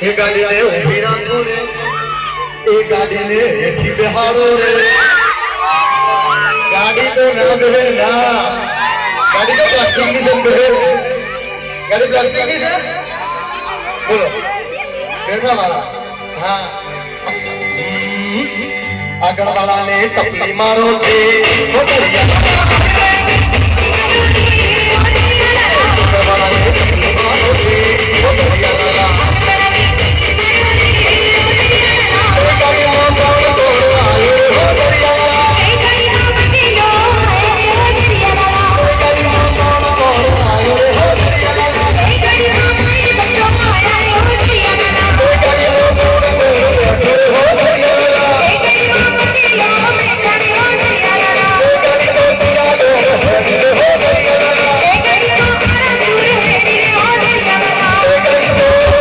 એ ગાડીને ઊભી રાખો રે, એ ગાડીને હેઠી બેહાડો રે. ગાડી તો ના બેહે ના, ગાડી તો પ્લાસ્ટિકની છે બેહે. ગાડી પ્લાસ્ટિકની છે. બોલો બેઠા વાળા. હા આગળ વાળાને ટપલી મારો છે.